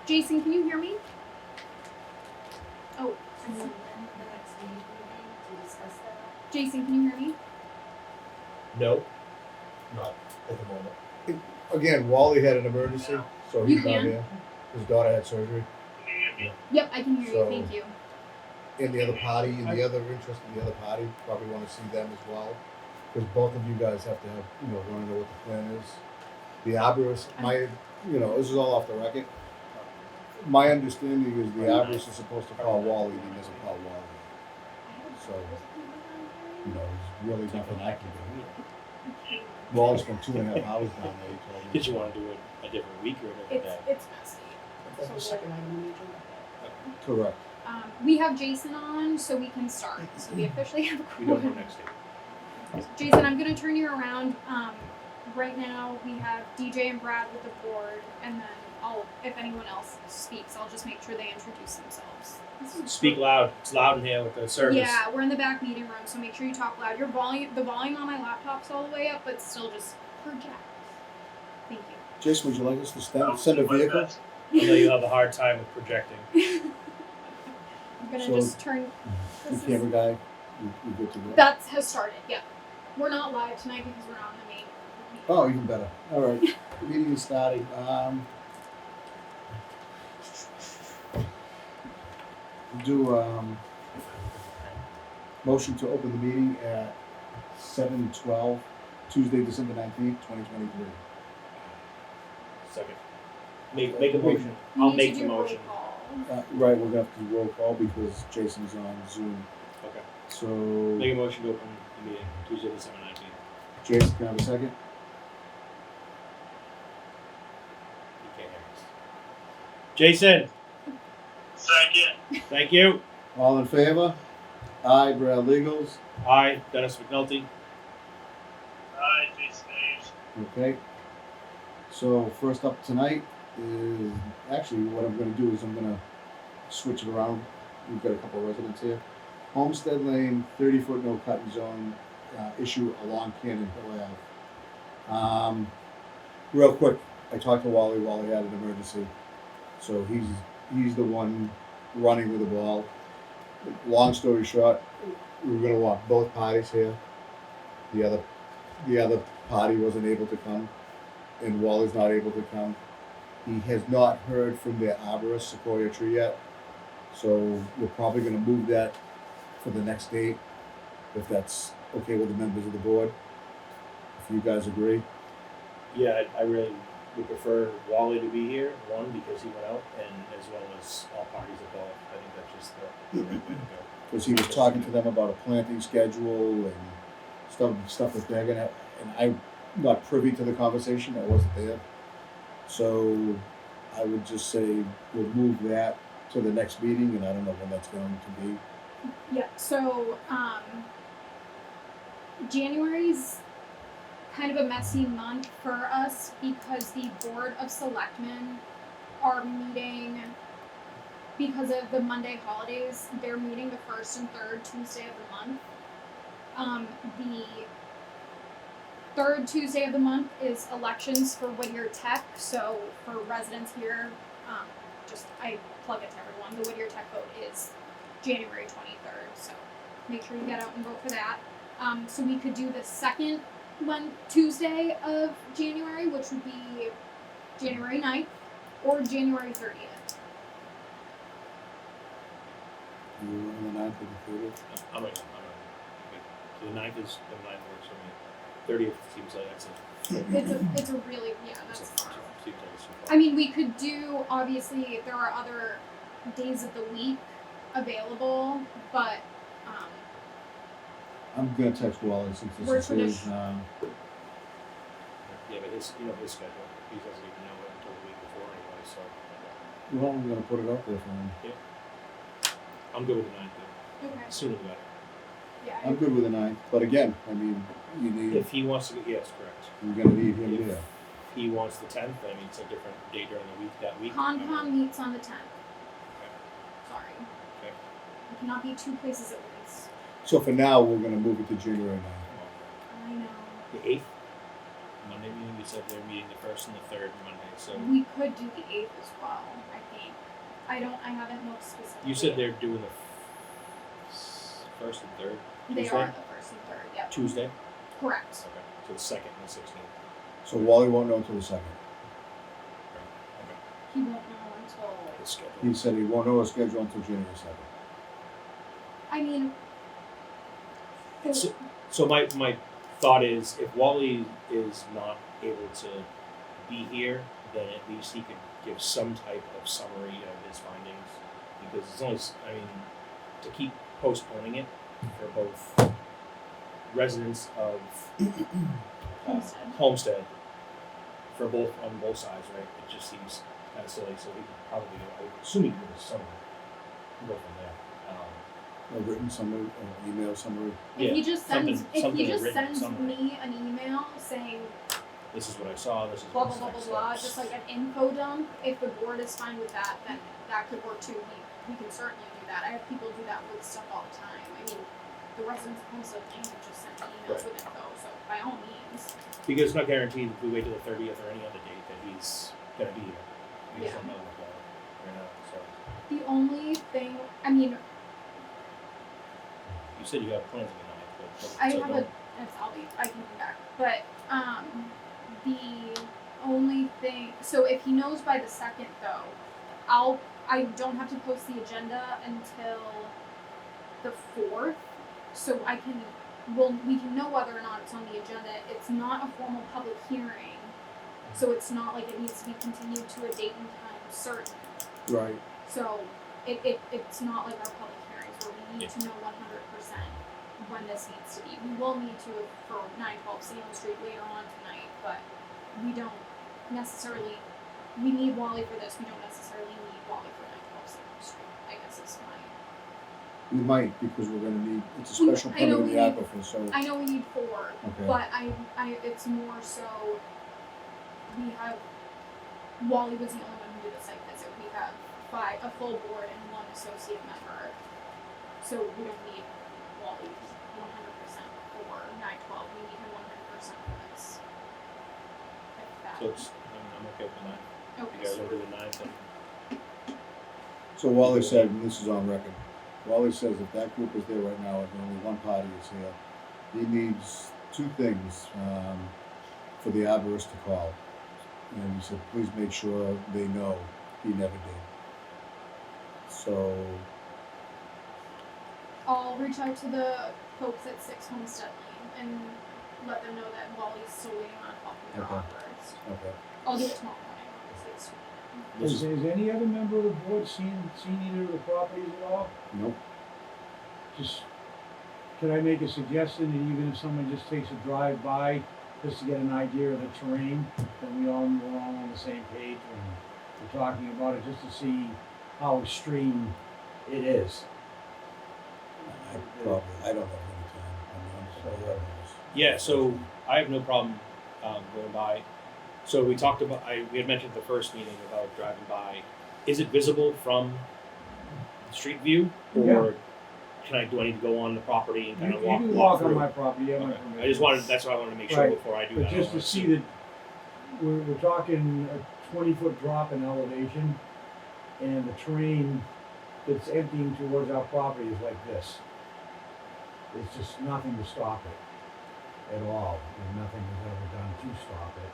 Jason, can you hear me? Oh, And then the next meeting to discuss that. Jason, can you hear me? No, not at the moment. Again, Wally had an emergency, so You he's not can? here. His daughter had surgery. Yep, I can hear you. So- Thank you. And the other party, and the other interest in the other party, probably want to see them as well. Because both of you guys have to have, want to know what the plan is. The arborist, this is all off the record. My understanding is the arborist is supposed to call Wally, and he doesn't call Wally. So, there's really nothing I can do. Wally spent 2.5 hours down there, he told me. Did you want to do it a different week or a different day? It's messy. That's the second item on the agenda. Correct. We have Jason on, so we can start. So we officially have a We don't know quorum. next day. Jason, I'm gonna turn you around. Right now we have DJ and Brad with the board, and then if anyone else speaks, I'll just make sure they introduce themselves. Speak loud. It's loud in here with the service. Yeah, we're in the back meeting room, so make sure you talk loud. The volume on my laptop's all the way up, but still just project. Thank you. Jason, would you like us to send a vehicle? I know you have a hard time with projecting. I'm gonna So- just turn. The This is, camera guy, we good to go? that has started. Yeah, we're not live tonight because we're not on the main. Oh, even better. All right. The meeting is starting. Do motion to open the meeting at 7:12, Tuesday, December 19th, 2023. Second. Make a Wait. motion. We I'll need make to the do roll motion. call. Right, we're gonna have to do roll call because Jason's on Zoom. Okay. So, Make a motion to open the meeting Tuesday, December 19th. Jason, can I have a second? You can't hear us. Jason. Second. Thank you. All in favor? Aye, Brad Legals. Hi, Dennis McNulty. Aye, Jason Hayes. Okay. So first up tonight is actually what I'm going to do is I'm going to switch it around. We've got a couple of residents here. Homestead Lane, 30-foot no cutting zone issue along Cannon Hill Ave. Real quick, I talked to Wally. Wally had an emergency, so he's the one running with the ball. Long story short, we're going to want both parties here. The other party wasn't able to come, and Wally's not able to come. He has not heard from their arborist, Sequoia Tree, yet, so we're probably going to move that for the next date, if that's okay with the members of the board. If you guys agree. Yeah, I really would prefer Wally to be here, one, because he went out, and as well as all parties involved. I think that's just the right way to go. Because he was talking to them about a planting schedule and stuff that they're gonna, and I'm not privy to the conversation, I wasn't there. So I would just say we'll move that to the next meeting, and I don't know when that's going to be. Yeah, so January's kind of a messy month for us because the Board of Selectmen are meeting, because of the Monday holidays, they're meeting the first and third Tuesday of the month. The third Tuesday of the month is elections for Whittier Tech, so for residents here, I plug it to everyone, the Whittier Tech vote is January 23rd, so make sure you get out and vote for that. So we could do the second Tuesday of January, which would be January 9th, or January 30th. You were on the 9th or the 30th? I'm right. So the 9th works for me. 30th seems like that's It's a really, that's far. Seems like it's too far. I mean, we could do, obviously, there are other days of the week available, but, I'm gonna text Wally since We're this is his, Yeah, but his schedule, he doesn't even know it until the week before anyway, so well, I'm gonna put it up there for him. I'm good with the 9th then. okay, Sooner the better. yeah. I'm good with the 9th, but again, I mean, If he wants to, yes, correct. you're gonna need him If there. he wants the 10th, I mean, it's a different day during the week, that week. Concom meets on the 10th. Okay. Sorry. Okay. We cannot be two places at once. So for now, we're gonna move it to January 9th. I know. The 8th? Monday meeting? You said they're meeting the first and the third Monday, so We could do the 8th as well, I think. I haven't looked specifically. you said they're doing the first and third They Tuesday? are the first and third, yep. Tuesday. Correct. Okay, so the second and the 16th. So Wally won't know until the second. Okay, He won't know until, the schedule. He said he won't know a schedule until January 2nd. I mean, So my thought is, if Wally is not able to be here, then at least he could give some type of summary of his findings, because it's only, I mean, to keep postponing it for both residents of Homestead. Homestead, for both on both sides, right? It just seems kind of silly. So we could probably, I would assume he could give us summary, and go from there. A written summary, an email summary. if he just sends, something written, summary. me an email saying This is what I saw. This is blah what's blah blah next blah blah, steps. just like an info dump. If the board is fine with that, then that could work too. We can certainly do that. I have people do that with stuff all the time. I mean, the residents of Homestead Lane have just sent me emails Right. with info, so by all means. Because it's not guaranteed if we wait till the 30th or any other date that he's gonna be here. We just Yeah. don't know right now. So The only thing, I mean, you said you have plans of the night, but I so have don't- I can come back. But the only thing, so if he knows by the 2nd though, I don't have to post the agenda until the 4th, so we can know whether or not it's on the agenda. It's not a formal public hearing, so it's not like it needs to be continued to a date and time certain. Right. So it's not like our public hearings where we need Yeah. to know 100% when this needs to be. We will need to for 912 Salem Street later on tonight, but we don't necessarily, we need Wally for this, we don't necessarily need Wally for 912 Salem Street, I guess is my, We might, because we're gonna need, it's a We- special I know permit in the we need- aquifer, so, I know we need 4, okay. but it's more so, we have, Wally was the only one who did the site visit, we have a full board and 1 associate member, so we don't need Wally 100% for 912, we need him 100% for this. If that, So it's, I'm okay with the 9th. You okay, guys so, want to do the 9th? And So Wally said, and this is on record, Wally says if that group is there right now, and only one party is here, he needs 2 things, for the arborist to call. And he said, please make sure they know he never did. So, I'll reach out to the folks at 6 Homestead Lane and let them know that Wally's still waiting on a call from their Okay. arborist. okay. I'll do it tomorrow morning, obviously, it's this Has, is, has any other member of the board seen either of the properties at all? Nope. Just, could I make a suggestion that even if someone just takes a drive by, just to get an idea of the terrain, then we're all on the same page when we're talking about it, just to see how extreme it is. I don't have any time, I mean, I'm sorry. yeah. So I have no problem going by. So we talked about. We had mentioned at the first meeting about driving by. Is it visible from street view, or do I need to go on the property and kind You of walk can walk on through? my property, you have my Okay. permission. I just wanted. That's what I wanted to make sure Right. before I do But that. just to see that we're talking a 20-foot drop in elevation, and the terrain that's emptying towards our property is like this. There's just nothing to stop it at all, and nothing was ever done to stop it.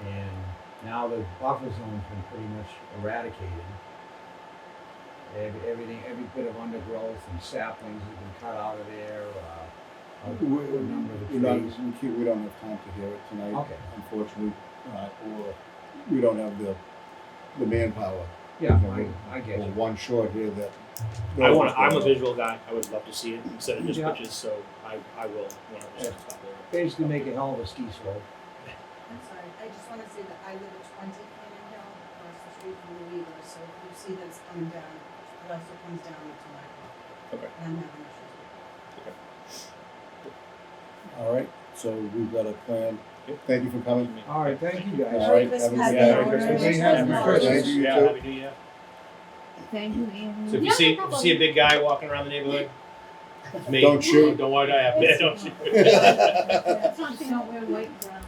And now the buffer zone's been pretty much eradicated. Every bit of undergrowth and saplings has been cut out of there, a good number of the trees. We don't have time to hear it tonight, Okay. unfortunately, or we don't have the manpower. Yeah, You know, I get we're you. one short here that. I'm a visual guy. I would love to see it instead of just Yeah. pictures. So I will 100% stop there. Basically make a hell of a ski slope. I'm sorry, I just wanna say that I live at 20 Cannon Hill, across the street from the Weaver, so if you see that it's coming down, it also comes down to my property. Okay. And I'm having issues with it. All right, so we've got a plan. Yep. Thank you for coming. All right, thank you guys. All right, Christmas. have a good Happy day. holidays. Happy Happy Christmas. Thank you, you Yeah, too. happy New Year. Thank you, Andy. So if Yeah, you see no if you problem. see a big guy walking around the neighborhood, it's me. Don't shoot. Don't worry, I have to. Don't shoot. It's not, don't wear white and brown.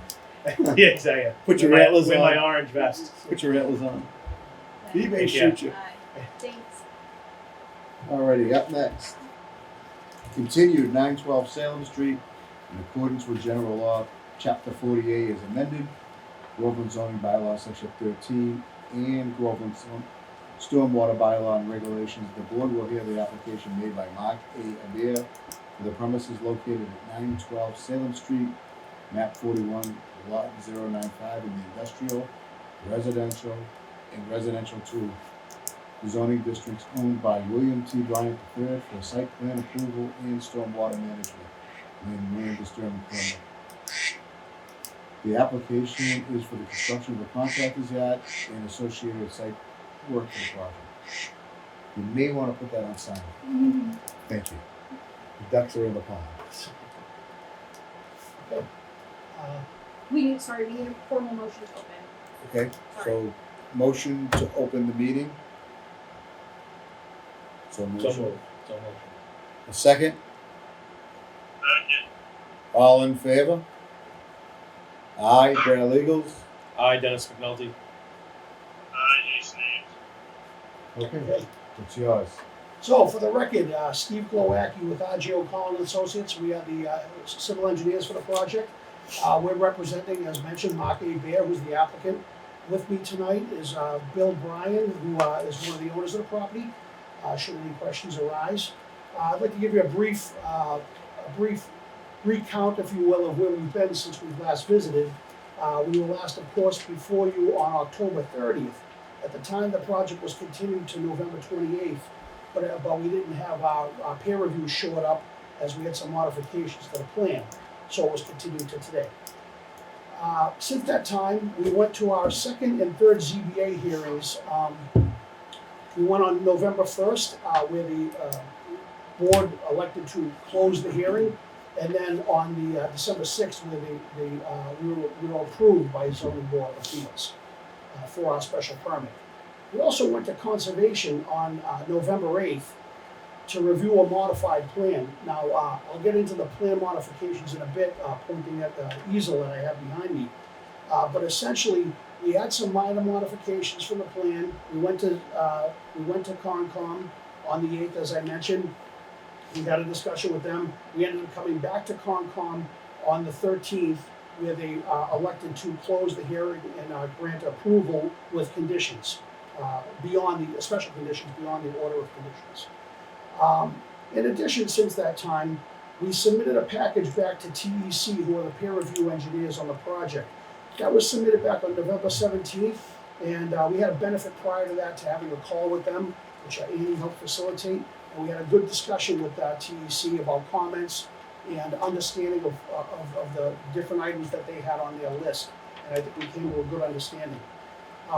Yeah, exactly. Put your Wear my- antlers wear my on. orange vest. Put your antlers on. He may Yeah. shoot you. Thanks. Alrighty, up next. Continued 912 Salem Street in accordance with General Law, Chapter 48 is amended, Groveland zoning bylaw, Section 13, and Groveland stormwater bylaw and regulations. The board will hear the application made by Mark A. Adair for the premises located at 912 Salem Street, map 41, lot 095 in the industrial, residential, and residential 2 zoning districts owned by William T. Bryant III for site plan approval and stormwater management and land disturbance permit. The application is for the construction of the contractor's yard and associated site work for the project. You may want to put that on sign. Mhm. Thank you. The ducks are in the pond. We need a formal motion to open. Okay, so motion to open the meeting. So So motion. moved. So moved. A second, Second. all in favor? Aye, Brad Legals. Aye, Dennis McNulty. Jason Ames. Okay, it's yours. So, for the record, Steve Glowacki with R.J. O'Connell and Associates, we are the civil engineers for the project. We're representing, as mentioned, Mark A. Bear, who's the applicant. With me tonight is Bill Bryan, who is one of the owners of the property, should any questions arise. I'd like to give you a brief recount, if you will, of where we've been since we've last visited. We were last, of course, before you on October 30th. At the time, the project was continued to November 28th, but we didn't have our peer review showed up as we had some modifications to the plan, so it was continued to today. Since that time, we went to our second and third ZBA hearings. We went on November 1st, where the board elected to close the hearing, and then on the December 6th, where we were approved by zoning board of appeals for our special permit. We also went to conservation on November 8th to review a modified plan. Now, I'll get into the plan modifications in a bit, pointing at the easel that I have behind me. But essentially, we had some minor modifications from the plan. We went to Concom on the 8th, as I mentioned. We had a discussion with them. We ended up coming back to Concom on the 13th, where they elected to close the hearing and grant approval with conditions beyond the special conditions, beyond the order of conditions. In addition, since that time, we submitted a package back to TEC, who are the peer review engineers on the project. That was submitted back on November 17th, and we had a benefit prior to that to having a call with them, which Amy helped facilitate. And we had a good discussion with TEC about comments and understanding of the different items that they had on their list. And I think we came to a good understanding.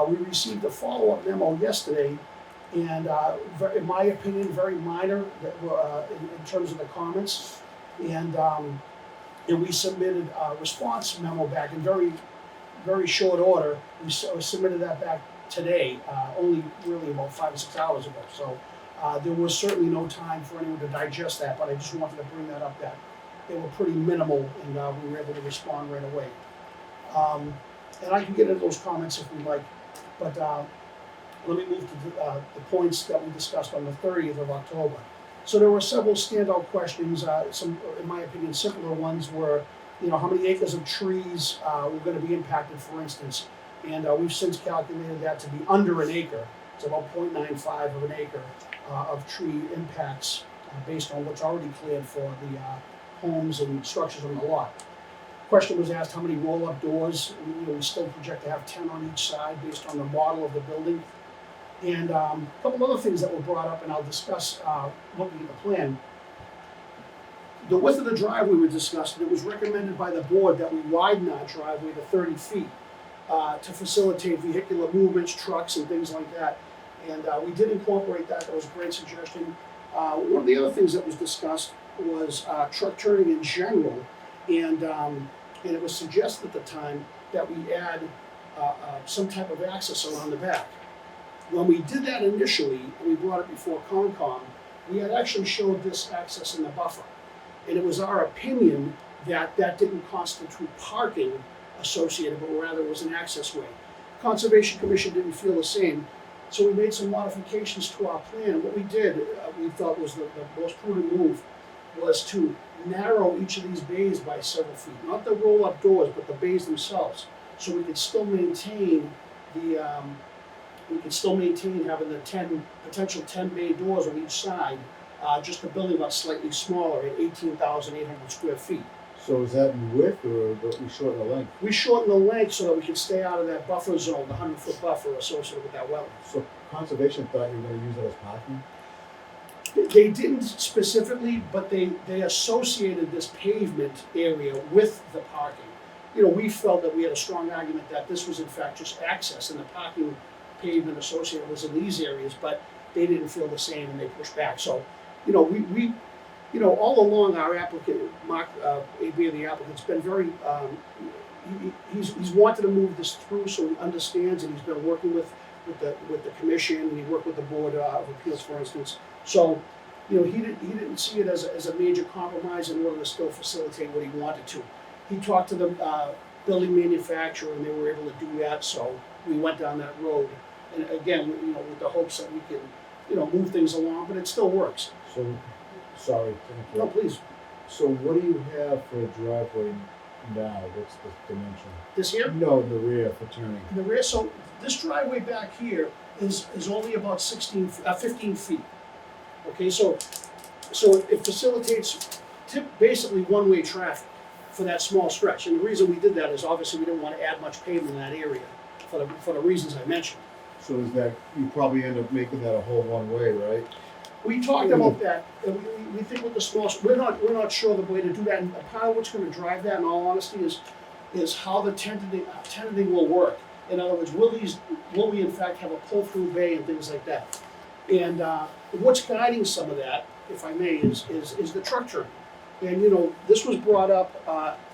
We received a follow-up memo yesterday, and in my opinion, very minor in terms of the comments. And we submitted a response memo back in very short order. We submitted that back today, only really about 5 or 6 hours ago. So there was certainly no time for anyone to digest that, but I just wanted to bring that up, that they were pretty minimal, and we were able to respond right away. And I can get into those comments if we like, but let me move to the points that we discussed on the 30th of October. So there were several standout questions. Some, in my opinion, simpler ones were, how many acres of trees were going to be impacted, for instance. And we've since calculated that to be under an acre. It's about 0.95 of an acre of tree impacts based on what's already cleared for the homes and structures on the lot. Question was asked how many roll-up doors. We still project to have 10 on each side based on the model of the building. And a couple other things that were brought up, and I'll discuss looking at the plan. The width of the driveway was discussed, and it was recommended by the board that we widen our driveway to 30 feet to facilitate vehicular movements, trucks, and things like that. And we did incorporate that. That was a great suggestion. One of the other things that was discussed was truck turning in general, and it was suggested at the time that we add some type of access around the back. When we did that initially, and we brought it before Concom, we had actually showed this access in the buffer. And it was our opinion that that didn't constitute parking associated, but rather it was an access way. Conservation Commission didn't feel the same, so we made some modifications to our plan. And what we did, we thought was the most prudent move, was to narrow each of these bays by several feet. Not the roll-up doors, but the bays themselves, so we could still maintain having the potential 10 bay doors on each side. Just the building got slightly smaller at 18,800 square feet. So is that in width or we shorten the length? We shortened the length so that we could stay out of that buffer zone, the 100-foot buffer associated with that well. So conservation thought you were gonna use it as parking? They didn't specifically, but they associated this pavement area with the parking. You know, we felt that we had a strong argument that this was in fact just access, and the parking pavement associated was in these areas, but they didn't feel the same and they pushed back. So, you know, we all along our applicant, Mark, AB, the applicant's been very, he's wanted to move this through so he understands, and he's been working with the commission, and he worked with the Board of Appeals, for instance. So, you know, he didn't see it as a major compromise in order to still facilitate what he wanted to. He talked to the building manufacturer, and they were able to do that, so we went down that road. And again, you know, with the hopes that we can, you know, move things along, but it still works. So, sorry to No, interrupt. please. So what do you have for a driveway now? What's the dimension? This here? No, the rear for turning. In the rear, so this driveway back here is only about 15 feet. Okay, so it facilitates basically one-way traffic for that small stretch. And the reason we did that is obviously we didn't want to add much pavement in that area for the reasons I mentioned. So is that, you probably end up making that a whole one-way, right? We talked about that, and we think with the small, we're not sure the way to do that, and part of what's gonna drive that, in all honesty, is how the tenanting will work. In other words, will we in fact have a pull-through bay and things like that? And what's guiding some of that, if I may, is the truck turn. And you know, this was brought up,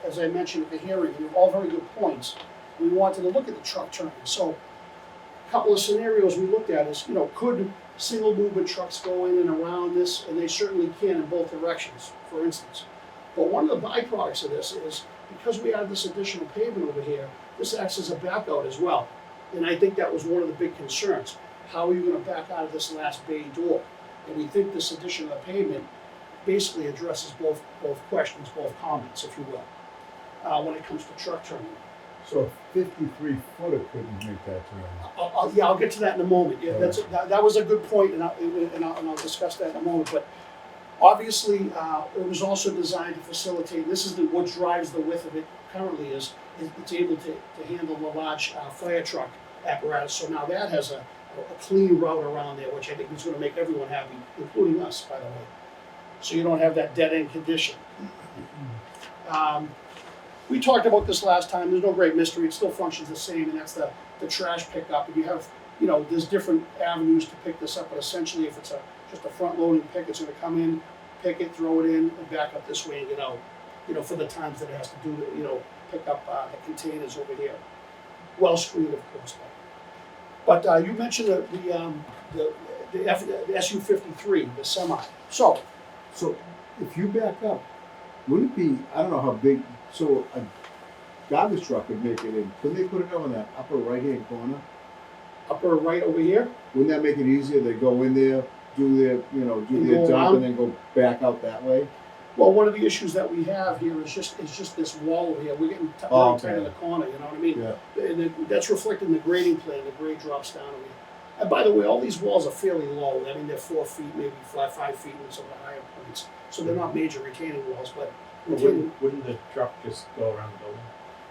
as I mentioned at the hearing, and they're all very good points. We wanted to look at the truck turn. So a couple of scenarios we looked at is, you know, could single movement trucks go in and around this, and they certainly can in both directions, for instance. But one of the byproducts of this is, because we added this additional pavement over here, this acts as a back out as well. And I think that was one of the big concerns. How are you gonna back out of this last bay door? And we think this addition of pavement basically addresses both questions, both comments, if you will, when it comes to truck turning. So a 53-footer couldn't make that turn. I'll get to that in a moment. Yeah, that was a good point, and I'll discuss that in a moment. But obviously, it was also designed to facilitate. This is what drives the width of it currently. Is it's able to handle the large fire truck apparatus. So now that has a clean route around there, which I think is going to make everyone happy, including us, by the way. So you don't have that dead end condition. We talked about this last time. There's no great mystery. It still functions the same, and that's the trash pickup. And you have, you know, there's different avenues to pick this up, but essentially if it's just a front loading pick, it's gonna come in, pick it, throw it in, and back up this way and get out. You know, for the times that it has to do, you know, pick up the containers over here. Well screened, of course. But you mentioned the SU-53, the semi. So if you back up, wouldn't it be, I don't know how big, so a garbage truck would make it in. Couldn't they put it on that upper right-hand corner? upper right over here, Wouldn't that make it easier? They go in there, do their, And their go dump around? and then go back out that way? well, one of the issues that we have here is just this wall over here. We're getting very Oh, tight in okay. the corner, you know what I mean? Yeah. And that's reflected in the grading plan. The grade drops down over here. And by the way, all these walls are fairly low. I mean, they're 4 feet, maybe 5 feet in some of the higher points. So they're not major retaining walls, but retaining. Wouldn't the truck just go around the building?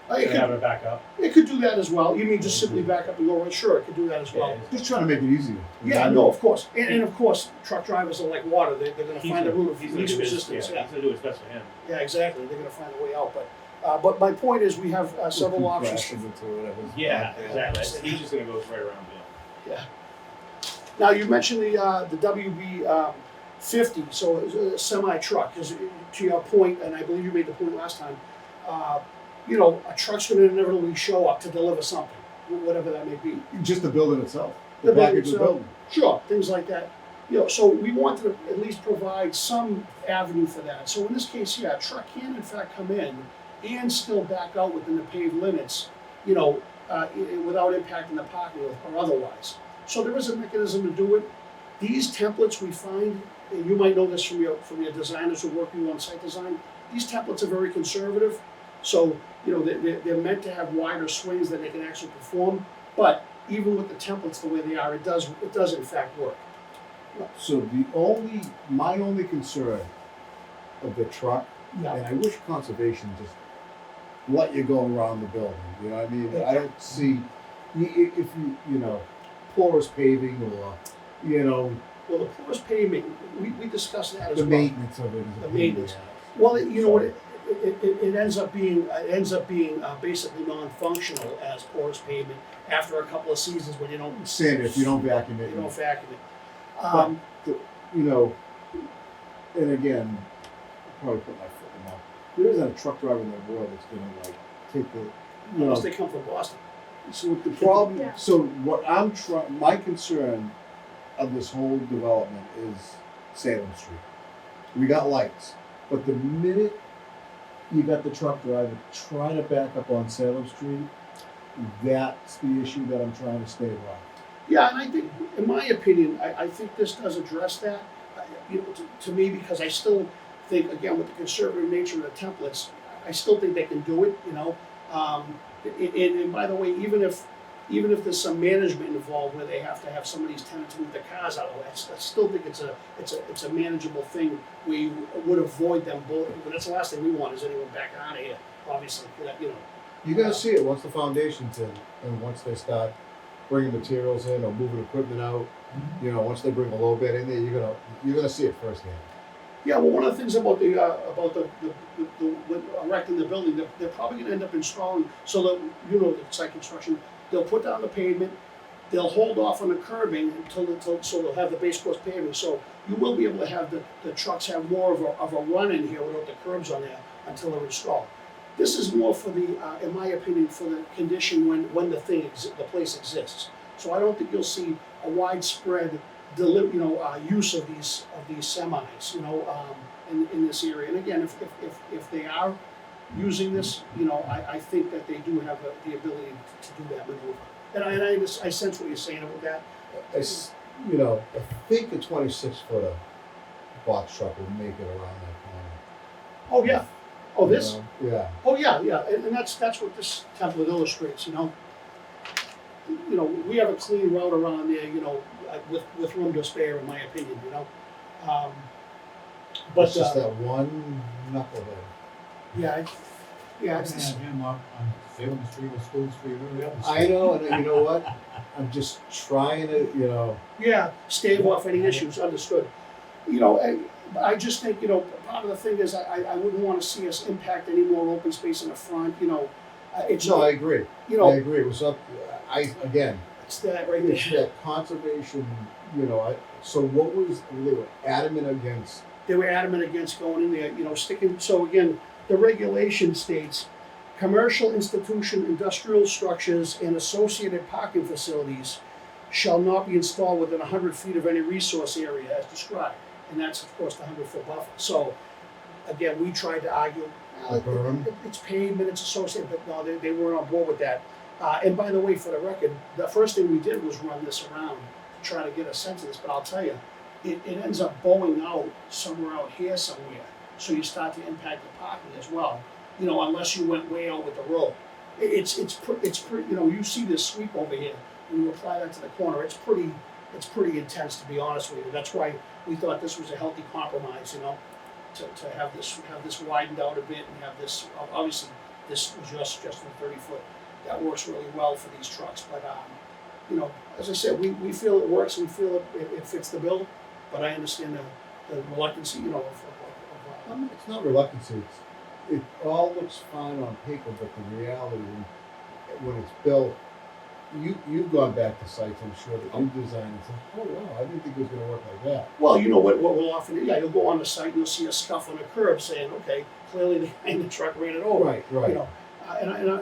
It And have could, it back up? it could do that as well. You mean just simply back up and go right? Sure, it could do that as well. Yeah, Just trying to make it easier. Yeah, no, of course. And of course, truck drivers are like water. They're going to find a route of He's gonna least do his, resistance. yeah, he's gonna do his best for him. Yeah, exactly. They're going to find a way out. But my point is, we have several options. Crashes into whatever's Yeah, back there. exactly. He's just gonna go right around, Yeah. Now you mentioned the WB 50, so it's a semi truck. To your point, and I believe you made the point last time. A truck's going to inevitably show up to deliver something, whatever that may be. Just the building itself. The The building package of the itself. building. Sure, things like that. So we wanted to at least provide some avenue for that. So in this case, yeah, a truck can in fact come in and still back out within the paved limits, you know, without impacting the parking or otherwise. So there is a mechanism to do it. These templates we find, and you might know this from your designers who work with you on site design, these templates are very conservative. So, you know, they're meant to have wider swings that they can actually perform. But even with the templates the way they are, it does in fact work. So my only concern of the truck, and I wish conservation just let you go around the building, you know what I mean? I don't see, if you know, porous paving or, you know, Well, the porous pavement, we discussed that as the well. maintenance of it is The a pain in the maintenance. ass. Well, you know what, it ends up being basically non-functional as porous pavement after a couple of seasons when you don't Sand it if you don't vacuum it. you don't vacuum it. You know, and again, I'll probably put my foot in my mouth. There isn't a truck driver in the world that's gonna like take the, you know. Unless they come from Boston. So what the problem, Yeah. so what I'm trying, my concern of this whole development is Salem Street. We got lights, but the minute you got the truck driver trying to back up on Salem Street, that's the issue that I'm trying to stay away. Yeah, and I think, in my opinion, I think this does address that. You know, to me, because I still think, again, with the conservative nature of the templates, I still think they can do it. You know, and by the way, even if there's some management involved where they have to have some of these tenants move their cars out of the way, I still think it's a manageable thing where you would avoid them both. But that's the last thing we want is anyone backing out of here. Obviously, you know. You're gonna see it once the foundation's in, and once they start bringing materials in or moving equipment out. You know, once they bring a low bed in there, you're gonna see it firsthand. Yeah, well, one of the things about the erecting the building, they're probably going to end up installing, so that, you know, the site construction, they'll put down the pavement, they'll hold off on the curbing so they'll have the base course paving. So you will be able to have the trucks have more of a run in here without the curbs on there until they're installed. This is more for the, in my opinion, for the condition when the place exists. So I don't think you'll see a widespread use of these semis, you know, in this area. And again, if they are using this, you know, I think that they do have the ability to do that maneuver. And I sense what you're saying about that. You know, I think a 26-footer box truck would make it around that corner. Oh yeah. Oh this. You know? Yeah. Oh yeah. And that's what this template illustrates. You know, we have a clean route around there. You know, with room to spare, in my opinion. You know. But It's just that one knucklehead. yeah. Yeah, It's it's, have him up on Salem Street or School Street, or the other I know, and you know what? I'm just trying to, you know. yeah, stave off any issues, understood. You know, I just think, you know, part of the thing is I wouldn't want to see us impact any more open space in the front, you know. It's No, I agree. you know, I agree. It was up. Again, it's that right it's there. that conservation. You know, so what was they were adamant against? They were adamant against going in there, you know, sticking, so again, the regulation states, commercial institution, industrial structures, and associated parking facilities shall not be installed within 100 feet of any resource area as described. And that's, of course, the 100-foot buffer. So, again, we tried to argue, well, The berm? it's pavement, it's associated, but no, they weren't on board with that. And by the way, for the record, the first thing we did was run this around to try to get a sense of this, but I'll tell you, it ends up bowing out somewhere out here somewhere. So you start to impact the parking as well, you know, unless you went way out with the road. It's pretty, you know, you see this sweep over here, when you apply that to the corner, it's pretty intense, to be honest with you. That's why we thought this was a healthy compromise, you know, to have this widened out a bit and have this, obviously, this was just a 30-foot. That works really well for these trucks, but, you know, as I said, we feel it works, we feel it fits the bill, but I understand the reluctancy, you know, of It's not reluctancy. It all looks fine on paper, but the reality, when it's built, you've gone back to sites, I'm sure, that you designed and said, oh wow, I didn't think it was going to work like that. Well, you know what will often, you'll go on the site and you'll see a scuff on the curb saying, okay, clearly the guy in the truck ran it over. Right. You know,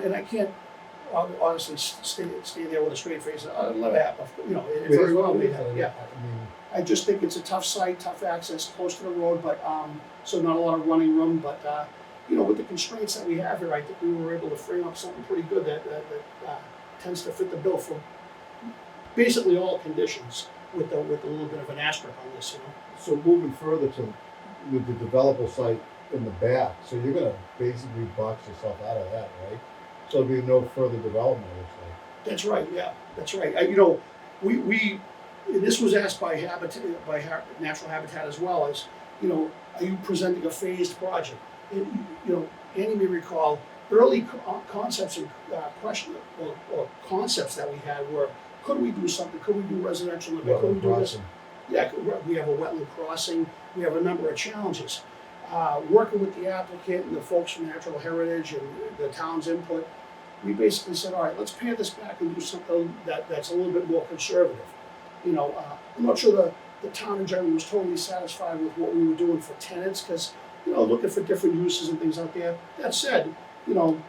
and I can't honestly stay there with a straight face. I'll let it happen. You know, it very well may happen. Yeah. I mean, I just think it's a tough site, tough access, close to the road, but so not a lot of running room. But you know, with the constraints that we have here, I think we were able to frame up something pretty good that tends to fit the bill for basically all conditions with a little bit of an asterisk on this, you know. So moving further to, with the developable site in the back, so you're gonna basically box yourself out of that, right? So there'll be no further development, it looks like. That's right, yeah, that's right. You know, we this was asked by Natural Habitat as well as, you know, are you presenting a phased project? And, you know, Annie may recall early concepts and question or concepts that we had were, could we do something? Could we do residential living? Could we do this? Crossing. Yeah, we have a wetland crossing. We have a number of challenges. Working with the applicant and the folks from Natural Heritage and the town's input, we basically said, all right, let's pare this back and do something that's a little bit more conservative. You know, I'm not sure the town in general was totally satisfied with what we were doing for tenants because, you know, looking for different uses and things out there. That said, you know,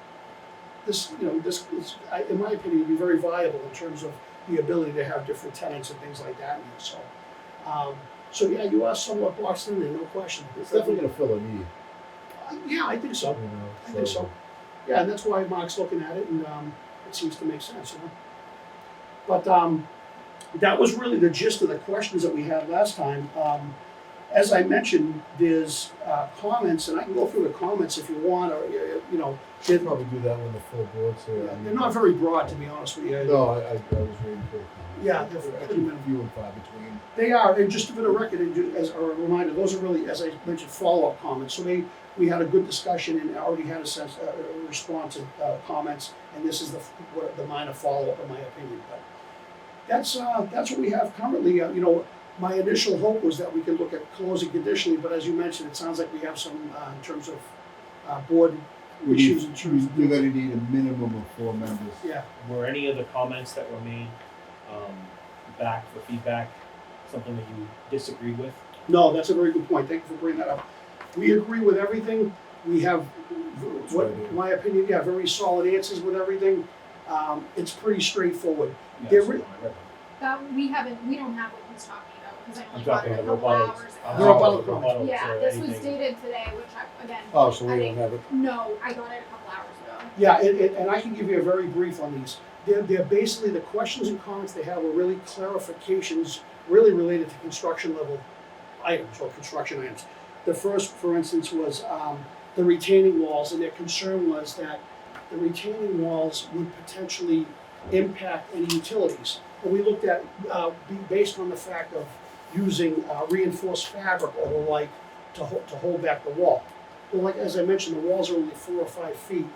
this is, in my opinion, would be very viable in terms of the ability to have different tenants and things like that in there. So yeah, you are somewhat boxed in there, no question. It's definitely gonna fill a need, Yeah, I think so. you know. I think so. Yeah, and that's why Mark's looking at it, and it seems to make sense, you know. But that was really the gist of the questions that we had last time. As I mentioned, there's comments, and I can go through the comments if you want, or you know, We'll probably do that when the full board's here. they're not very broad, to be honest with you. No, I was reading through. Yeah, they're pretty minimal. Few and far between. They are, and just for the record, and as a reminder, those are really, as I mentioned, follow-up comments. So we had a good discussion and already had a response to comments, and this is the minor follow-up, in my opinion. But that's what we have currently. You know, my initial hope was that we could look at closing conditionally, but as you mentioned, it sounds like we have some in terms of board issues in terms of. You're gonna need a minimum of 4 members. Yeah. Were any of the comments that were made back for feedback something that you disagreed with? No, that's a very good point. Thank you for bringing that up. We agree with everything. We have, what, in my opinion, yeah, very solid answers with everything. It's pretty straightforward. Yeah, They're so re- I read them. That we don't have what he's talking about because I I'm only got talking it a about couple rebuttals. hours I'm ago. They're talking about about rebuttals Yeah, or this was anything. dated today, which I again. Oh, so we I don't think- have it. No, I got it a couple hours ago. Yeah, and I can give you a very brief on these. They're basically, the questions and comments they have are really clarifications, really related to construction level items or construction items. The first, for instance, was the retaining walls, and their concern was that the retaining walls would potentially impact any utilities. And we looked at, based on the fact of using reinforced fabric or the like to hold back the wall. Well, like as I mentioned, the walls are only 4 or 5 feet.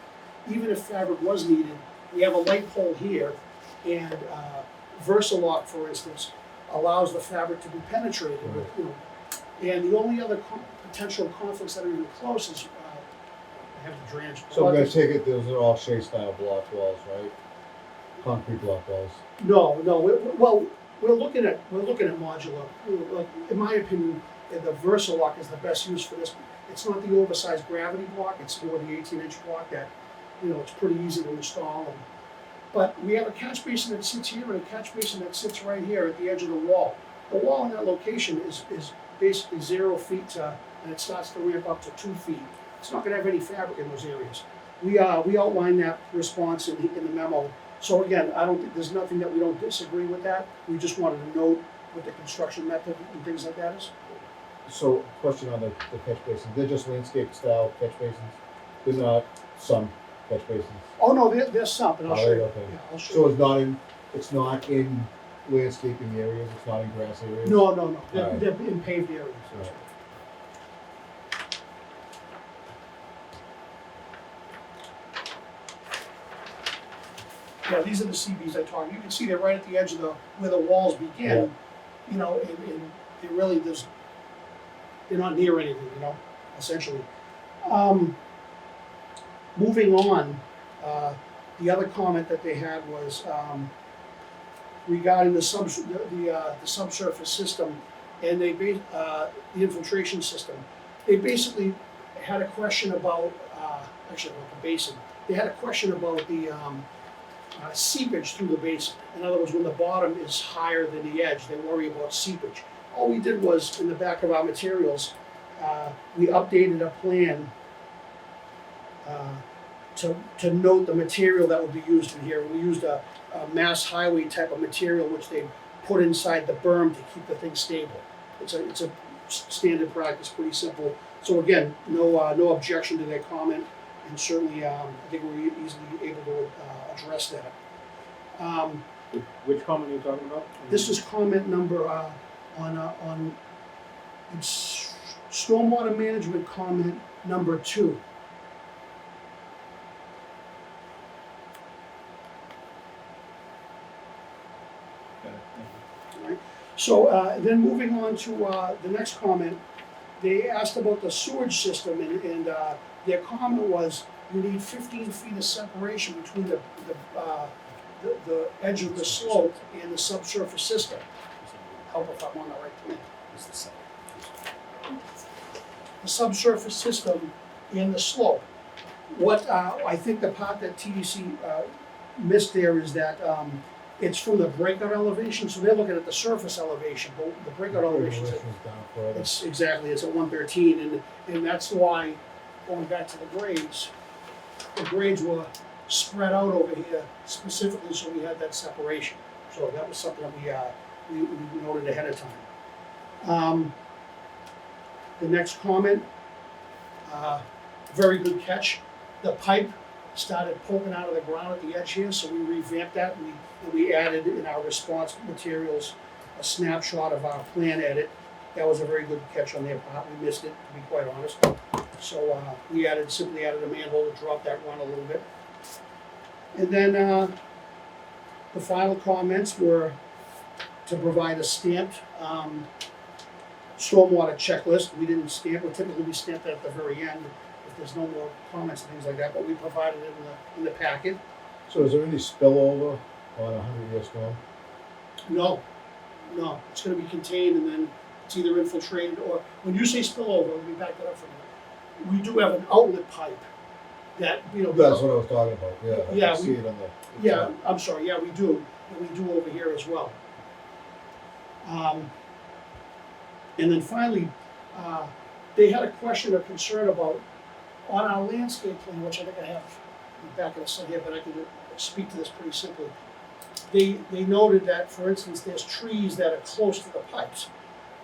Even if fabric was needed, we have a light pole here, and Versalock, for instance, allows the fabric to be penetrated with, you know. And the only other potential conflicts that are even close is I have the drainage. So I'm gonna take it, those are all Shea style block walls, right? Concrete block walls. No, we're looking at modular. Like, in my opinion, the Versalock is the best use for this. It's not the oversized gravity block. It's more the 18-inch block that, you know, it's pretty easy to install. But we have a catch basin that sits here and a catch basin that sits right here at the edge of the wall. The wall in that location is basically 0 feet and it starts to ramp up to 2 feet. It's not going to have any fabric in those areas. We outline that response in the memo. So again, I don't think there's nothing that we don't disagree with that. We just wanted to note what the construction method and things like that is. So, question on the catch basins, they're just landscape style catch basins? They're not some catch basins? Oh no, there's some, and I'll show you. Okay. Yeah, I'll show So you. it's not in landscaping areas, it's not in grass areas? No. They're, Alright. they're in paved areas. Alright. Yeah, these are the CBs I talked. You can see they're right at the edge of where the walls begin. You know, and they really they're not near anything. You know, essentially. Moving on, the other comment that they had was regarding the subsurface system and the infiltration system. They basically had a question about actually about the basin. They had a question about the seepage through the basin. In other words, when the bottom is higher than the edge, they worry about seepage. All we did was, in the back of our materials, we updated a plan to note the material that would be used in here. We used a Mass Highway type of material which they put inside the berm to keep the thing stable. It's a standard practice, pretty simple. So again, no objection to their comment, and certainly I think we're easily able to address that. Which comment are you talking about? This is comment number on it's stormwater management comment number 2. Okay, thank you. So then moving on to the next comment, they asked about the sewage system, and their comment was you need 15 feet of separation between the edge of the slope and the subsurface system. Help if I'm on the right plan. This is the second. The subsurface system and the slope. What I think the part that TDC missed there is that it's from the breakout elevation, so they're looking at the surface elevation, but the breakout elevation is Down further. it's at 113, and that's why, going back to the grades were spread out over here specifically so we had that separation. So that was something that we noted ahead of time. The next comment, very good catch. The pipe started poking out of the ground at the edge here, so we revamped that, and we added in our response materials a snapshot of our plan edit. That was a very good catch on their part. We missed it, to be quite honest. So we simply added a manhole to drop that run a little bit. And then the final comments were to provide a stamped stormwater checklist. We didn't stamp it. Typically we stamp that at the very end if there's no more comments and things like that, but we provided it in the packet. So is there any spillover on a 100-year storm? No, it's gonna be contained, and then it's either infiltrated or, when you say spillover, let me back that up for a minute. We do have an outlet pipe that, That's what I was talking about, yeah. I Yeah, can see it on the. Yeah, I'm sorry, yeah, we do, and we do over here as well. And then finally, they had a question or concern about, on our landscape plan, which I think I have in the back of the slide here, but I can speak to this pretty simply. They noted that, for instance, there's trees that are close to the pipes.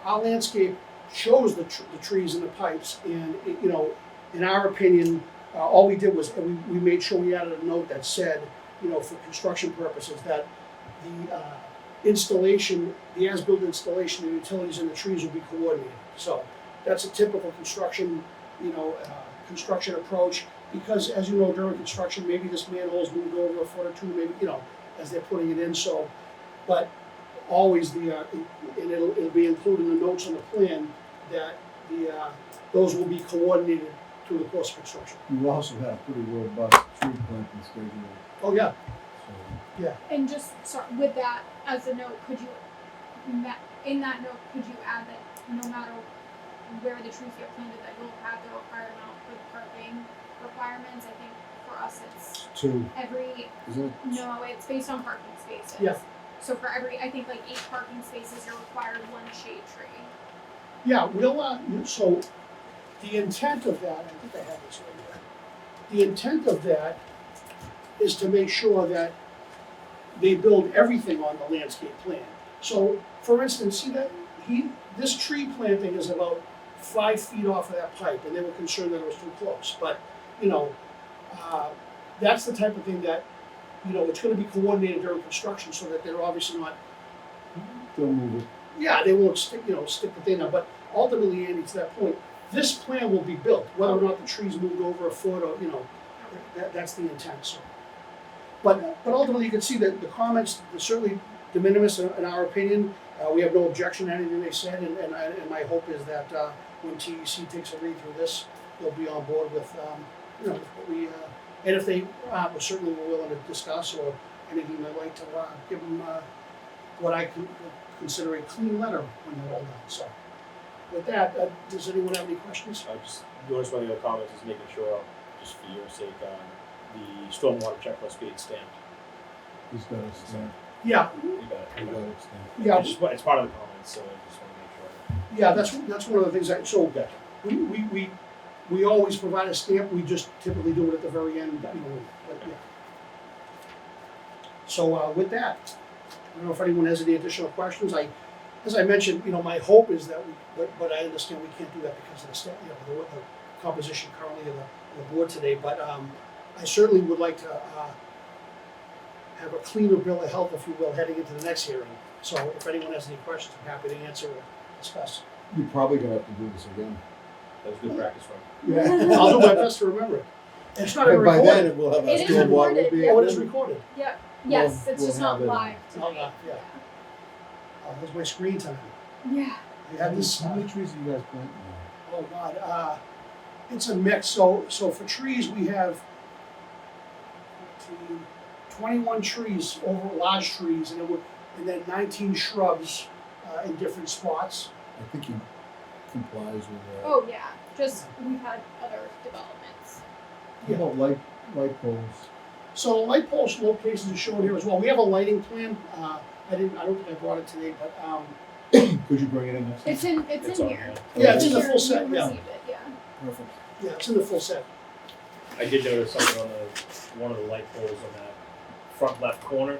Our landscape shows the trees and the pipes, and in our opinion, all we did was we made sure we added a note that said, for construction purposes, that the installation, the as-built installation, the utilities and the trees will be coordinated. So that's a typical construction, construction approach, because as you know, during construction, maybe this manhole's moved over a foot or two, maybe, as they're putting it in, so, but always and it'll be included in the notes on the plan that those will be coordinated through the course of construction. You also have a pretty robust tree planting schedule. Oh, yeah, So And just with that as a note, could you, in that note, could you add that no matter where the trees get planted, that you'll have the required amount for the parking requirements? I think for us it's two, every, isn't it? no, it's based on parking spaces. Yeah. So for every, I think like 8 parking spaces, you're required 1 shade tree. yeah, so the intent of that, I think I have this right here. The intent of that is to make sure that they build everything on the landscape plan. So, for instance, see that this tree planting is about 5 feet off of that pipe, and they were concerned that it was too close. But, that's the type of thing that, it's gonna be coordinated during construction so that they're obviously not, They'll move it. yeah, they won't stick the thing out. But ultimately, Andy, to that point, this plan will be built, whether or not the trees moved over a foot or, that's the intent, so. But ultimately, you can see that the comments are certainly de minimis in our opinion. We have no objection to anything they said, and my hope is that when TEC takes a read through this, they'll be on board with, with what we, and if they certainly were willing to discuss or anything they'd like to give them what I consider a clean letter when they're all done. So with that, does anyone have any questions? The only one of the other comments is making sure, just for your sake, the stormwater checklist being stamped. He's got it stamped. Yeah, You got it. You got it stamped. yeah, It's part of the comments, so I just want to make sure. yeah. That's one of the things. So Gotcha. we We always provide a stamp, we just typically do it at the very end, but yeah. So, with that, I don't know if anyone has any additional questions. As I mentioned, my hope is that but I understand we can't do that because of the composition currently of the board today, but, I certainly would like to, have a cleaner bill of health, if you will, heading into the next hearing. So if anyone has any questions, I'm happy to answer or discuss. You're probably gonna have to do this again. That was good practice run. Yeah. I'll do my best to remember it. And it's not even And by then, recorded. it will have It a is stormwater will recorded, be. yeah. Oh, it is recorded. Yep. Yes, We'll- it's just we'll not have it. live Not tonight. live, yeah. That's my screen time. Yeah. I had this. How many trees do you guys plant? Oh God, it's a mix. So for trees, we have 14, 21 trees, over large trees, and then 19 shrubs in different spots. I think he complies with that. Oh yeah. Just we've had other developments. How about light poles? So the light post locations are shown here as well. We have a lighting plan. I don't think I brought it today, but Could you bring it in next time? It's in here. yeah, it's in the Here, full set. you Yeah, received it, yeah. Perfect. yeah, it's in the full set. I did notice something on one of the light poles on that front left corner,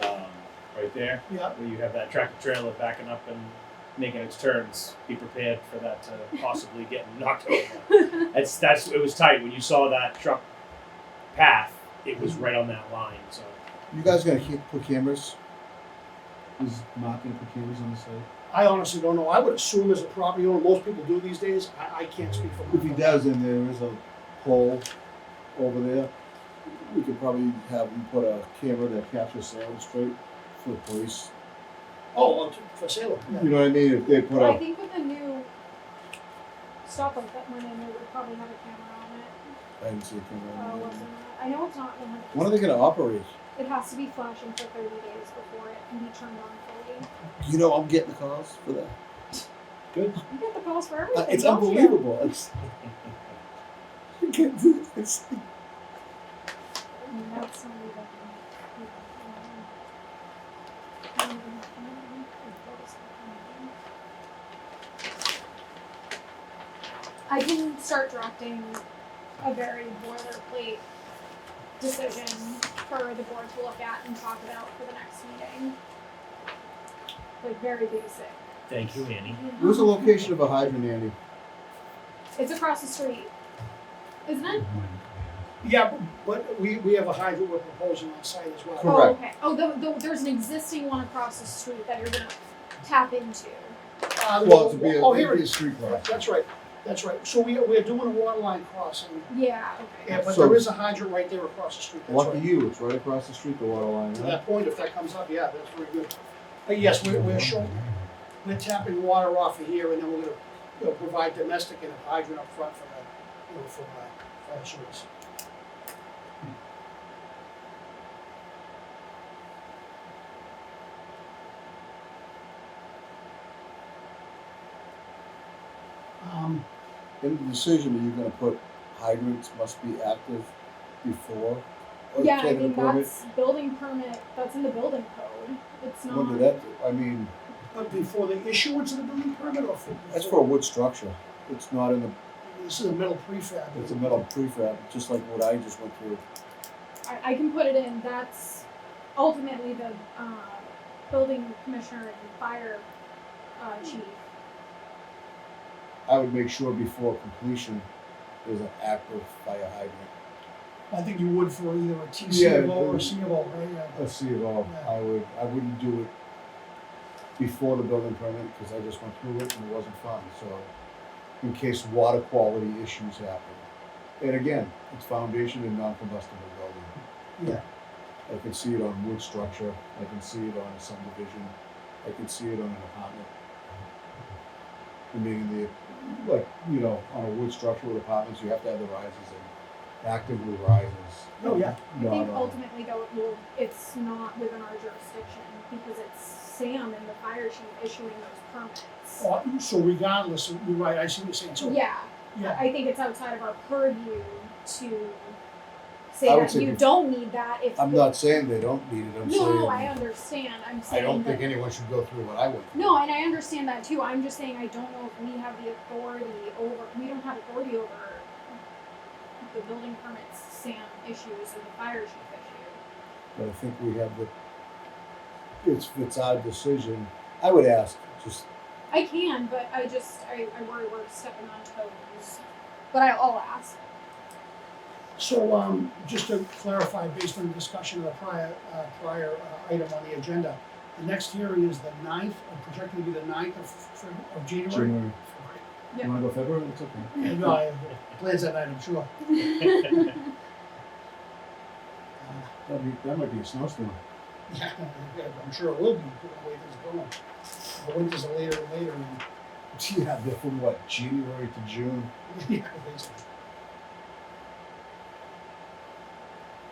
right there, Yeah. where you have that tractor trailer backing up and making its turns. Be prepared for that to possibly get knocked over. It was tight when you saw that truck path. It was right on that line. So You guys gonna put cameras? Is Mark gonna put cameras on the site? I honestly don't know. I would assume as a property owner, most people do these days. I can't speak for If he does, and there is a pole over there, we could probably have him put a camera that captures sound straight for the police. Oh, for Salem. Yeah. You know what I mean? If they put I a, think with the new stoplight that went in, they would probably have a camera on it. I didn't see a camera. Wasn't it? I know it's not 100%. When are they gonna operate? It has to be flashing for 30 days before it can be turned on fully. You know, I'm getting the calls for that. good. You get the calls for everything. It's don't you? unbelievable. It's, it's That's not even. I can start drafting a very boilerplate decision for the board to look at and talk about for the next meeting. Like very basic. Thank you, Annie. where's the location of a hydrant, Andy? It's across the street, isn't it? Yeah, but we have a hydrant we're proposing on site as well. Correct. Oh, okay. Oh, there's an existing one across the street that you're gonna tap into. Well, to be a, oh, here it'd it be a is. street cross. That's right. That's right. So we're doing a water line crossing. Yeah. Okay. Yeah, but So- there is a hydrant right there across the street. That's Lucky right. you, it's right across the street, the water line, To huh? that point, if that comes up, yeah, that's very good. Yes, we're tapping water off of here, and then we're gonna provide domestic and a hydrant up front for the for fire service. In the decision, are you gonna put hydrants must be active before? Or Yeah, I can the think permit- that's building permit. That's in the building code. It's not. When did that, I mean, But before the issuance of the building permit, or for? that's for a wood structure. It's not in the, This is a metal prefab. it's a metal prefab, just like what I just went through. I can put it in. That's ultimately the building commissioner and fire chief. I would make sure before completion, there's an active fire hydrant. I think you would for either a T Yeah, CFO or a but- C of O, right? Yeah. A C of O. Yeah. I wouldn't do it before the building permit, because I just went through it and it wasn't fun, so, in case water quality issues happen. And again, it's foundation and non-combustible building. Yeah. I can see it on wood structure, I can see it on a subdivision, I can see it on an apartment. I mean, like, on a wood structure with apartments, you have to have the risers and actively rises. Oh, yeah. I think Not, ultimately though it's not within our jurisdiction because it's Sam and the fire chief issuing those permits. So regardless, you're right, I see what you're saying, so. Yeah. Yeah, I think it's outside of our purview to say I would that say you bef- don't need that if I'm the- not saying they don't need it, I'm No, I saying, understand. I'm I saying don't that, think anyone should go through what I went through. No, and I understand that too. I'm just saying I don't know if we have the authority over. We don't have authority over the building permits, SAM issues, or the fire chief issue. But I think we have it's our decision. I would ask, just, I can, but I worry we're stepping on toes. But I'll ask. So, just to clarify, based on the discussion of the prior item on the agenda, the next hearing is the 9th, projected to be the 9th of January. January. Yeah. You wanna go February? It's okay. And, plans that night, I'm sure. That might be a snowstorm. Yeah, I'm sure it will be, the way things are going. The winters are later and later, and, Yeah, they're from what, January to June? yeah, I think so.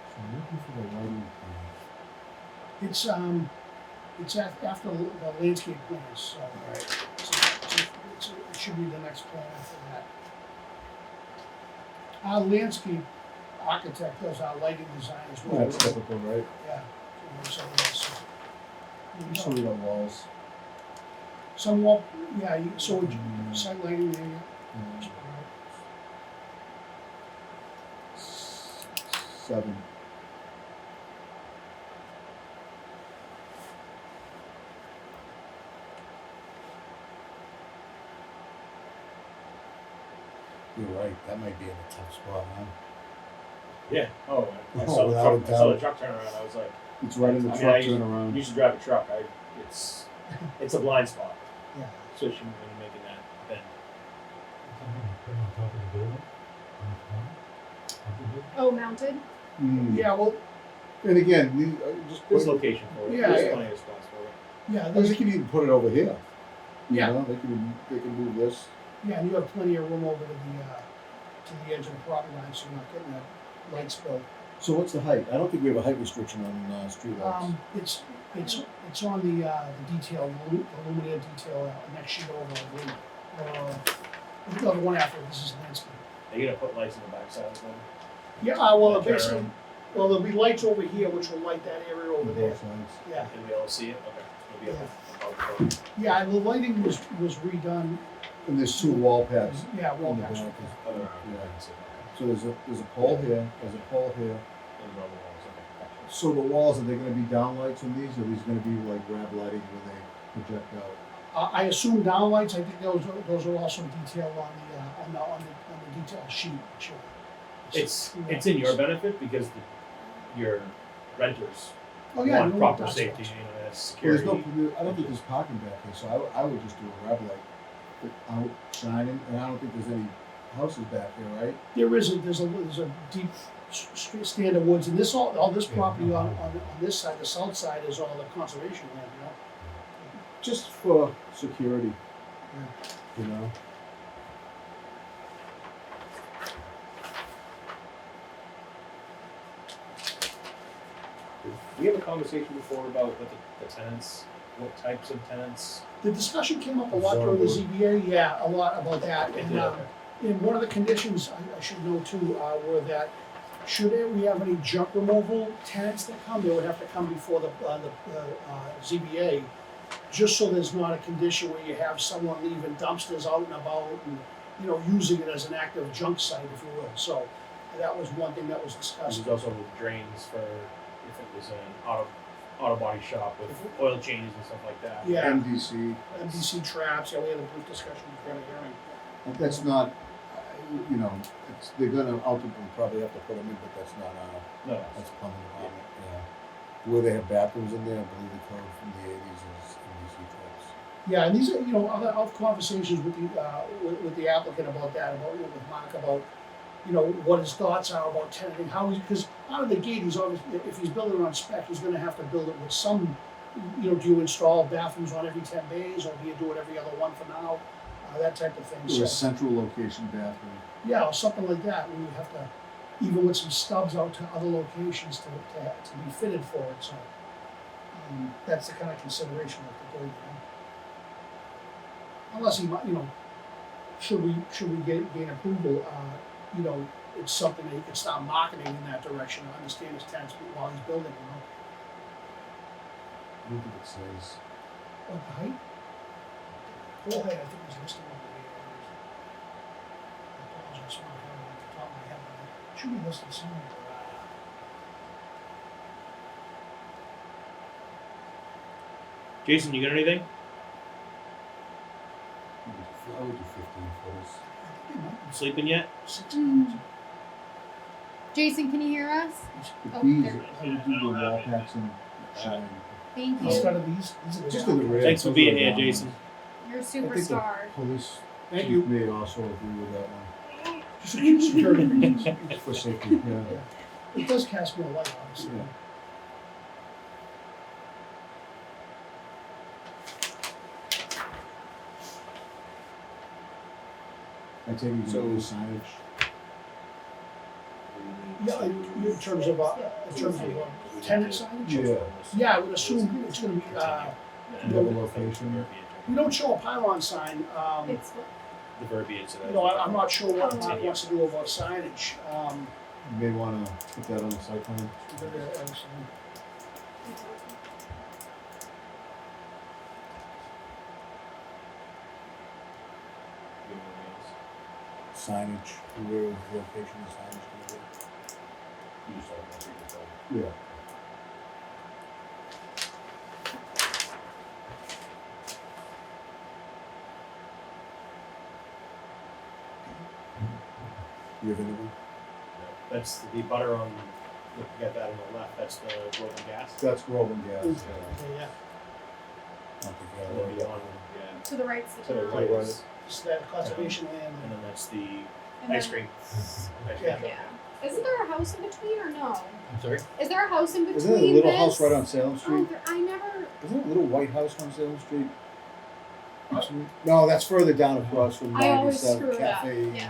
So I'm looking for the lighting plan. It's after the landscape plans, so. It should be the next plan after that. Our landscape architect does our lighting design as well. That's typical, right? Yeah. So that's, Show you the walls. some wall, yeah, so Mm. site lighting there, Mm, yeah. 7. You're right, that might be in a tough spot, huh? Yeah. Oh, I Oh, saw the without truck. a I saw the doubt. truck turn around. I was like, It's right in the I mean, truck I used- turnaround. you used to drive a truck. It's a blind spot, Yeah. especially when you're making that bend. Put on top of the building, on the corner. Oh, mounted. Mm. Yeah, well, And again, we just There's put, location for it. Yeah, There's yeah. plenty of spots for it. yeah, they there's, can even put it over here. You Yeah. know, they can move this. yeah, and you have plenty of room over to the edge of the property line, so you're not getting that light spill. So what's the height? I don't think we have a height restriction on streetlights. It's on the detail, the illuminated detail, next sheet over, I believe. No, the one after, this is landscape. Are you gonna put lights in the backside of them? Yeah, well, That turn basically, around? well, there'll be lights over here, which will light that area over On there. both sides. Yeah, Can we all see it? Okay. Maybe Yeah. above the yeah, the lighting was redone, And there's 2 wall pads. yeah, well, in the that's, back. other Yeah. I can see it. Okay. So there's a pole here, there's a pole here. Those are all the walls. Okay. Gotcha. So the walls, are they gonna be downlights on these, or are these gonna be like grab lighting where they project out? I assume downlights, I think those are also detailed on the detail sheet, sure. It's in your benefit because your renters Oh, yeah, want no, proper that's- safety. You know, that's Well, security. I don't think there's parking back here, so I would just do a grab light. But out shining, and I don't think there's any houses back here, right? There isn't, there's a deep stand of woods, and all this property on this side, the south side, is all the conservation land, you know? Just for security, Yeah. you know? Did we have a conversation before about what the tenants, what types of tenants? The discussion came up a lot during the ZBA, yeah, a lot about that, It and, did, okay. and one of the conditions, I should know too, were that should we have any junk removal tenants that come, they would have to come before the ZBA, just so there's not a condition where you have someone leaving dumpsters out and about and, you know, using it as an active junk site, if you will, so that was one thing that was discussed. There's also drains for if it was an auto body shop with oil changes and stuff like that. Yeah. MDC, MDC traps, yeah, we had a brief discussion before the hearing. that's not, you know, they're gonna ultimately probably have to put them in, but that's not, No, that's plumbing department, yeah. Where they have bathrooms in there, I believe the code from the 80s is MDC traps. Yeah, and these are, you know, other conversations with the applicant about that, about, you know, with Mark about, you know, what his thoughts are about tenanting, how he's, because out of the gate, he's obviously, if he's building on spec, he's gonna have to build it with some, you know, do you install bathrooms on every 10 bays, or do you do it every other one for now? That type of thing, Or a so, central location bathroom. yeah, or something like that, where you have to, even with some stubs out to other locations to be fitted for it, so. That's the kind of consideration that the board, you know. Unless he might, you know, should we gain approval, you know, it's something that he can start marketing in that direction, I understand his tenants while he's building, you know. I don't think it says. What, the height? Pole height, I think was listed on the, I apologize, I don't have it off the top of my head, but it should be listed somewhere. Jason, you got anything? I would do 15 footers. I think it might be Sleeping yet? 16. Jason, can you hear us? The Oh, bees, there. I would do the wall packs and shine. Thank Instead you. of these are the. Just in the rear. Thanks for being here, Jason. You're a I think the superstar. police Thank chief you. may also agree with that one. Security reasons. For safety, yeah. It does cast more light, obviously. Yeah. I take it So- you do signage. Yeah, in terms of, tenant signage? Yeah. Yeah, I would assume it's gonna be, You have a location. we don't show a pylon sign, It's The verbiage. you know, I'm not sure what Mark wants to do about signage, You may wanna put that on the site plan. Signage, where the location of signage gonna be. Yeah. You have anything? That's the butter on, you got that on the left, that's the Groveland gas. That's Groveland Gas. Yeah, I don't think you And have then that. beyond, yeah, to the right's the to the town. right right. is, it's that conservation land. and then that's the And ice then- cream. Yeah. Yeah. Isn't there a house in between or no? I'm sorry? Is there a house in between Isn't it a little this? house right on Salem Oh, Street? I never. Isn't it a little white house on Salem Street? No, that's further down across from I always screw 97 it up. Cafe, Yeah.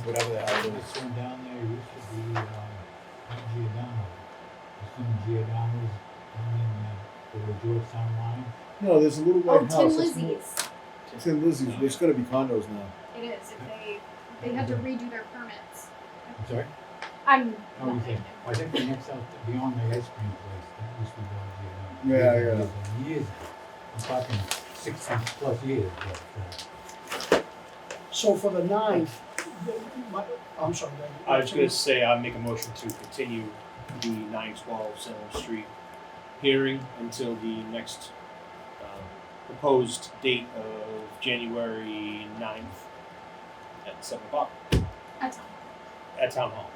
whatever the hell it This is. one down there used to be, Giordano. This one Giordano's down in, the Georgetown line. No, there's a little Oh, white Tin house. It's more- Lizzie's. Tin Lizzie's, but it's gonna be condos now. It is. If they had to redo their permits. I'm sorry? I'm. How do you think? I think the next out beyond the ice cream place, that used to be called Giordano. Yeah, Years and years. I'm talking 60 plus years, but, So for the 9th, I'm sorry, Dave. I was gonna say, I'll make a motion to continue the 912 Salem Street hearing until the next proposed date of January 9th at 7 o'clock That's all. at Town Hall.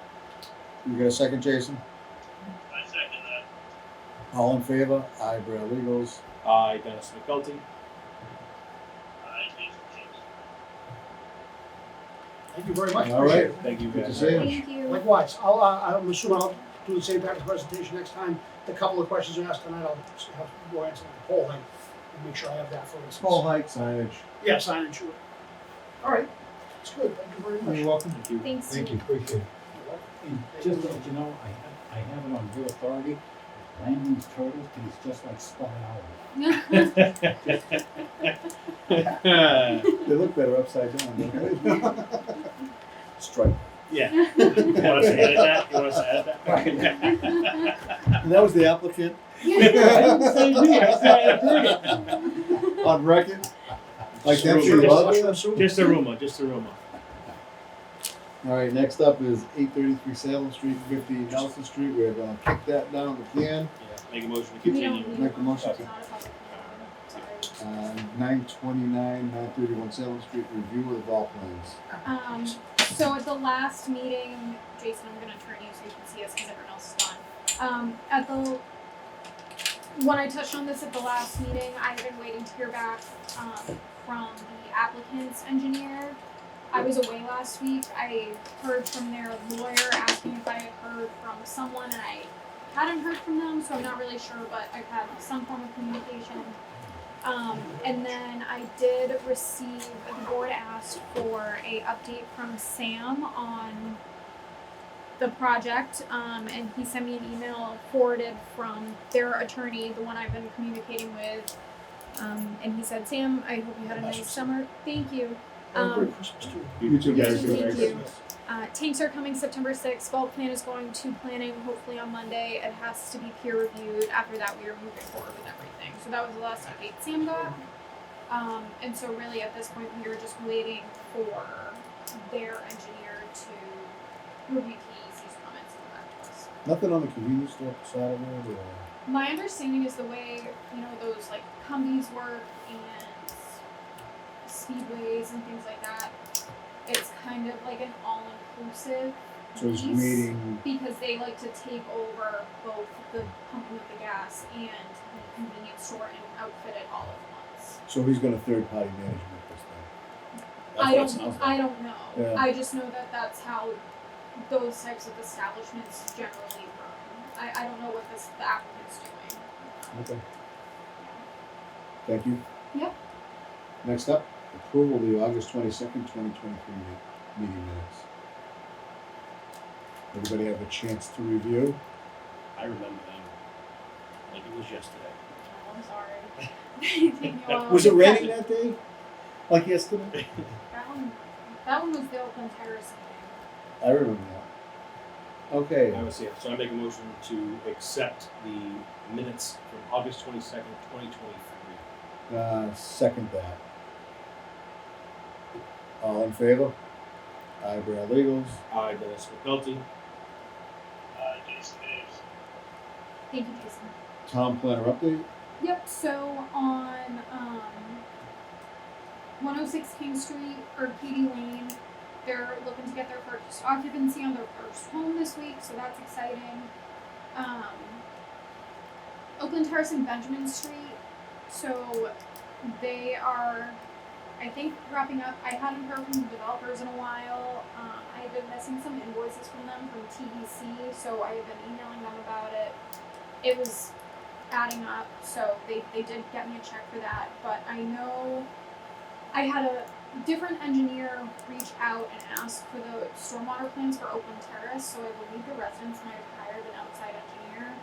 You got a second, Jason? I second that. All in favor? Aye, Brad Legals. I, Dennis McNulty. I, Jason James. Thank you very much. All Appreciate right. it. Thank you Good to guys. see you. Thank you. Likewise, I'm assuming I'll do the same type of presentation next time. The couple of questions you asked tonight, I'll just have to go answer the poll thing and make sure I have that for instance. Pole height, signage. Yeah, sign and sure. All right, it's good. Thank you very much. You're welcome. Thank you. Thanks. thank you, appreciate it. And just to let you know, I have it on good authority, Landon's turtles taste just like spot owl. They look better upside down, don't they? Stripe. Yeah. You want us to edit that? You want us to edit that? And that was the applicant I didn't say me, I said I heard it. on record. Like Just that's a rumor. your love? Mushroom soup? Just a rumor, just a rumor. All right, next up is 833 Salem Street, 50 Nelson Street. We're gonna kick that down again. Yeah, make a motion to We continue. don't need Make a motion. It's not a public hearing. Sorry. 929, 931 Salem Street, review of the vault plans. So at the last meeting, Jason, I'm gonna turn you so you can see us because everyone else is gone. When I touched on this at the last meeting, I've been waiting to hear back from the applicant's engineer. I was away last week. I heard from their lawyer asking if I had heard from someone, and I hadn't heard from them, so I'm not really sure, but I've had some form of communication. And then I did receive, the board asked for a update from Sam on the project, and he sent me an email forwarded from their attorney, the one I've been communicating with. And he said, Sam, I hope you had a nice summer. Thank you. Merry Christmas too. You too, guys. Thank you. Tanks are coming September 6th. Bulk plan is going to planning hopefully on Monday. It has to be peer reviewed. After that, we are moving forward with everything. So that was the last update Sam got. And so really at this point, we are just waiting for their engineer to review TEC's comments and get back to us. Nothing on the convenience store side of it, or? My understanding is the way, those like Humvees work and speedways and things like that, it's kind of like an all-inclusive So he's piece waiting, because they like to take over both the pumping of the gas and the convenience store and outfit it all at once. so he's gonna third-party management this thing. That's I what it don't. sounds I like. don't know. Yeah. I just know that that's how those types of establishments generally run. I don't know what the applicant's doing. Okay. Thank you. Yep. Next up, approval of the August 22nd, 2023 meeting minutes. Everybody have a chance to review? I remember them like it was yesterday. Oh, I'm sorry. Take me a while. Was it raining that day? Like yesterday? That one was the Oakland Terrace meeting. I remember that. Okay, I was here, so I make a motion to accept the minutes from August 22nd, 2023. second that. All in favor? Aye, Brad Legals. I, Dennis McNulty. Jason Davis. Thank you, Jason. Town planner update? Yep, so on 106 King Street or Katy Lane, they're looking to get their first occupancy on their first home this week, so that's exciting. Oakland Terrace and Benjamin Street, so they are, I think, wrapping up. I hadn't heard from the developers in a while. I had been missing some invoices from them from TEC, so I have been emailing them about it. It was adding up, so they did get me a check for that, but I know I had a different engineer reach out and ask for the stormwater plans for Oakland Terrace, so I believe the residents might have hired an outside engineer.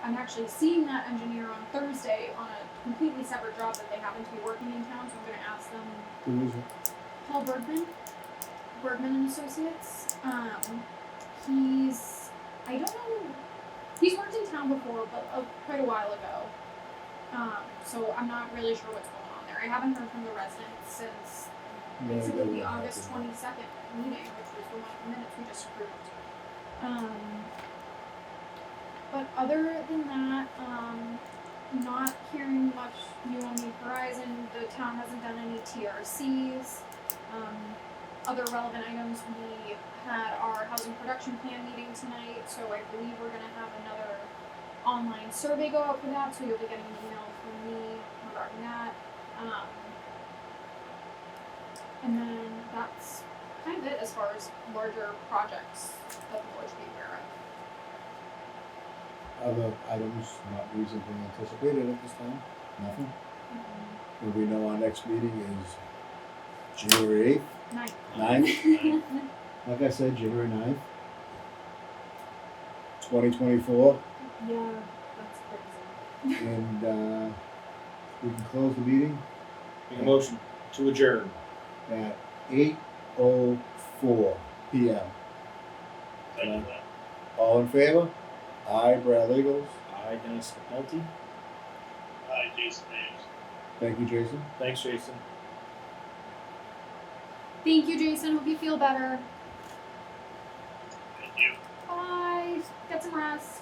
I'm actually seeing that engineer on Thursday on a completely separate job that they happen to be working in town, so I'm going to ask them. Who is it? Paul Bergman and Associates. I don't know, he's worked in town before, but quite a while ago. So I'm not really sure what's going on there. I haven't heard from the residents since Yeah, basically the that August happened. 22nd meeting, which was the one of the minutes we just approved. But other than that, not hearing much new on the horizon. The town hasn't done any TRCs. Other relevant items, we had our housing production plan meeting tonight, so I believe we're gonna have another online survey go out for that, so you'll be getting an email from me regarding that. And then that's kind of it as far as larger projects that the board should be aware of. Other items not reasonably anticipated at this time? Nothing? And we know our next meeting is January 8th, 9th? Like I said, January 9th, 2024, Yeah, that's crazy. and we can close the meeting Make a motion to adjourn. at 8:04 p.m. Second that. All in favor? Aye, Brad Legals. I, Dennis McNulty. Jason Davis. Thank you, Jason. Thanks, Jason. Thank you, Jason. Hope you feel better. Thank you. Bye. Get some rest.